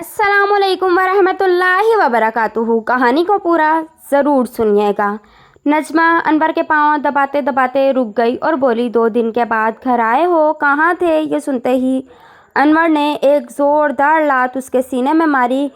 अस्सलामुअलैकुम वरहमतुल्लाहि वबरकातुहू। कहानी को पूरा ज़रूर सुनिएगा। नजमा अनवर के पाँव दबाते दबाते रुक गई और बोली, 2 दिन के बाद घर आए हो, कहाँ थे? ये सुनते ही अनवर ने एक ज़ोरदार लात उसके सीने में मारी।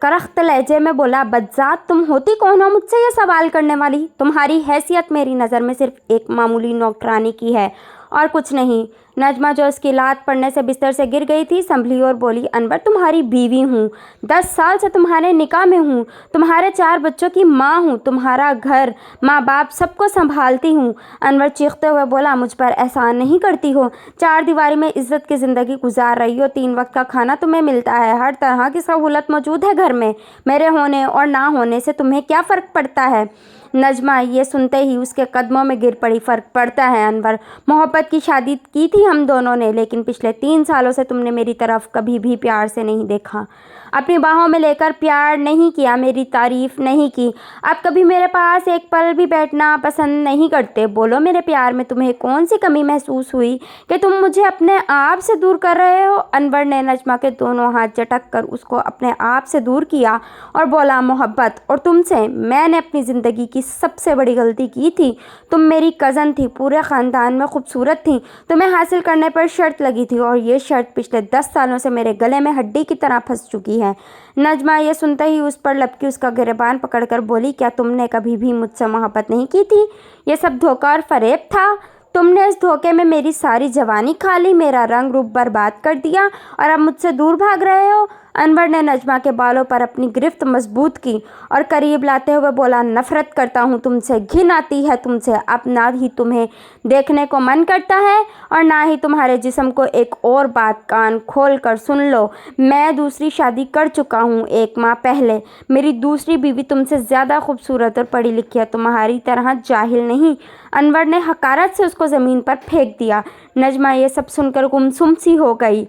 करख्त लहजे में बोला, बदजात, तुम होती कौन हो मुझसे ये सवाल करने वाली? तुम्हारी हैसियत मेरी नज़र में सिर्फ एक मामूली नौकरानी की है और कुछ नहीं। नजमा, जो उसकी लात पड़ने से बिस्तर से गिर गई थी, संभली और बोली, अनवर, तुम्हारी बीवी हूँ, 10 साल से तुम्हारे निकाह में हूँ, तुम्हारे 4 बच्चों की माँ हूँ, तुम्हारा घर, माँ बाप सबको संभालती हूँ। अनवर चीखते हुए बोला, मुझ पर एहसान नहीं करती हो? 4 दीवारी में इज्जत की ज़िंदगी गुजार रही हो, 3 वक्त का खाना तुम्हें मिलता है, हर तरह की सहूलत मौजूद है घर में, मेरे होने और ना होने से तुम्हें क्या फ़र्क पड़ता है? नजमा ये सुनते ही उसके कदमों में गिर पड़ी। फ़र्क पड़ता है अनवर, मोहब्बत की शादी की थी हम दोनों ने, लेकिन पिछले 3 सालों से तुमने मेरी तरफ कभी भी प्यार से नहीं देखा, अपनी बाहों में लेकर प्यार नहीं किया, मेरी तारीफ़ नहीं की, आप कभी मेरे पास एक पल भी बैठना पसंद नहीं करते। बोलो, मेरे प्यार में तुम्हें कौन सी कमी महसूस हुई कि तुम मुझे अपने आप से दूर कर रहे हो? अनवर ने नजमा के दोनों हाथ झटक कर उसको अपने आप से दूर किया और बोला, मोहब्बत और तुमसे मैंने अपनी ज़िंदगी की सबसे बड़ी गलती की थी। तुम मेरी कज़न थी, पूरे ख़ानदान में खूबसूरत थी, तुम्हें हासिल करने पर शर्त लगी थी और ये शर्त पिछले 10 सालों से मेरे गले में हड्डी की तरह फंस चुकी है। नजमा ये सुनते ही उस पर लपकी, उसका गिरबान पकड़कर बोली, क्या तुमने कभी भी मुझसे मोहब्बत नहीं की थी? ये सब धोखा और फ़रेब था। तुमने इस धोखे में मेरी सारी जवानी खा ली, मेरा रंग रूप बर्बाद कर दिया और अब मुझसे दूर भाग रहे हो। अनवर ने नजमा के बालों पर अपनी गिरफ्त मजबूत की और करीब लाते हुए बोला, नफ़रत करता हूँ तुमसे, घिन आती है तुमसे। अब ना ही तुम्हें देखने को मन करता है और ना ही तुम्हारे जिस्म को। एक और बात कान खोल कर सुन लो, मैं दूसरी शादी कर चुका हूँ 1 माह पहले। मेरी दूसरी बीवी तुमसे ज़्यादा खूबसूरत और पढ़ी लिखी है, तुम्हारी तरह जाहिल नहीं। अनवर ने हकारत से उसको ज़मीन पर फेंक दिया। नजमा ये सब सुनकर गुमसुम सी हो गई,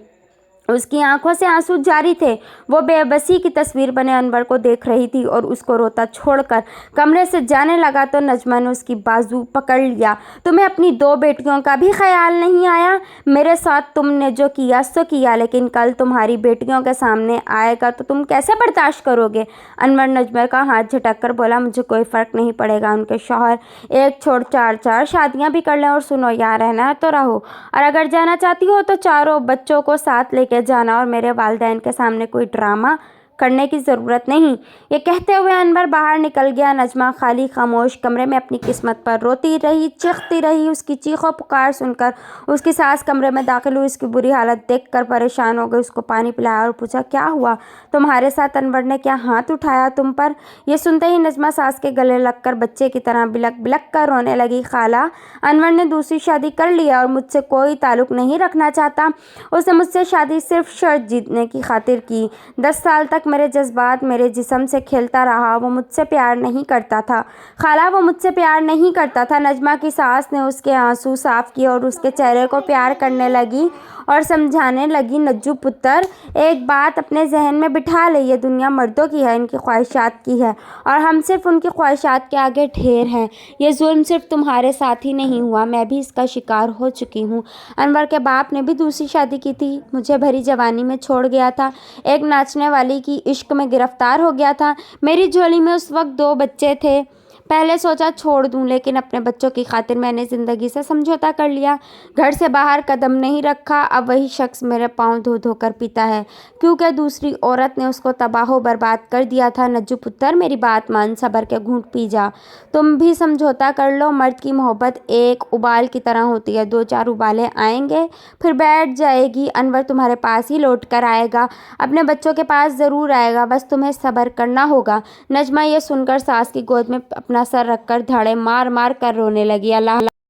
उसकी आंखों से आंसू जारी थे। वो बेबसी की तस्वीर बने अनवर को देख रही थी और उसको रोता छोड़कर कमरे से जाने लगा तो नजमा ने उसकी बाजू पकड़ लिया। तुम्हें अपनी 2 बेटियों का भी ख्याल नहीं आया? मेरे साथ तुमने जो किया सो किया, लेकिन कल तुम्हारी बेटियों के सामने आएगा तो तुम कैसे बर्दाश्त करोगे? अनवर नजमा का हाथ झटक कर बोला, मुझे कोई फ़र्क नहीं पड़ेगा, उनके शौहर एक छोड़ 4 शादियाँ भी कर लें। और सुनो, यहाँ रहना है तो रहो, और अगर जाना चाहती हो तो 4 बच्चों को साथ लेकर जाना, और मेरे वालिदैन के सामने कोई ड्रामा करने की ज़रूरत नहीं। ये कहते हुए अनवर बाहर निकल गया। नजमा खाली खामोश कमरे में अपनी किस्मत पर रोती रही, चीखती रही। उसकी चीखों पुकार सुनकर उसकी सास कमरे में दाखिल हुई। उसकी बुरी हालत देखकर परेशान हो गई। उसको पानी पिलाया और पूछा, क्या हुआ तुम्हारे साथ? अनवर ने क्या हाथ उठाया तुम पर? ये सुनते ही नजमा सास के गले लगकर बच्चे की तरह बिलक बिलक कर रोने लगी। खाला, अनवर ने दूसरी शादी कर लिया और मुझसे कोई ताल्लुक़ नहीं रखना चाहता। उसने मुझसे शादी सिर्फ शर्त जीतने की खातिर की। 10 साल तक मेरे जज्बात मेरे जिस्म से खेलता रहा। वो मुझसे प्यार नहीं करता था खाला, वो मुझसे प्यार नहीं करता था। नजमा की सास ने उसके आंसू साफ किए और उसके चेहरे को प्यार करने लगी और समझाने लगी, नज्जू पुत्र, एक बात अपने जहन में बिठा ले, ये दुनिया मर्दों की है, इनकी ख्वाहिशात की है और हम सिर्फ उनकी ख्वाहिशात के आगे ढेर हैं। ये जुल्म सिर्फ तुम्हारे साथ ही नहीं हुआ, मैं भी इसका शिकार हो चुकी हूँ। अनवर के बाप ने भी दूसरी शादी की थी, मुझे भरी जवानी में छोड़ गया था, एक नाचने वाली की इश्क में गिरफ्तार हो गया था। मेरी झोली में उस वक्त 2 बच्चे थे। पहले सोचा छोड़ दूं, लेकिन अपने बच्चों की खातिर मैंने ज़िंदगी से समझौता कर लिया, घर से बाहर कदम नहीं रखा। अब वही शख्स मेरे पाँव धो धो कर पीता है, क्योंकि दूसरी औरत ने उसको तबाह बर्बाद कर दिया था। नज्जू पुत्र, मेरी बात मान, सब्र के घूंट पी जा। तुम भी समझौता कर लो। मर्द की मोहब्बत एक उबाल की तरह होती है, 2-4 उबाले आएंगे फिर बैठ जाएगी। अनवर तुम्हारे पास ही लौट कर आएगा, अपने बच्चों के पास ज़रूर आएगा, बस तुम्हें सब्र करना होगा। नजमा ये सुनकर सास की गोद में अपना सर रखकर धड़े मार मार कर रोने लगी। अल्लाह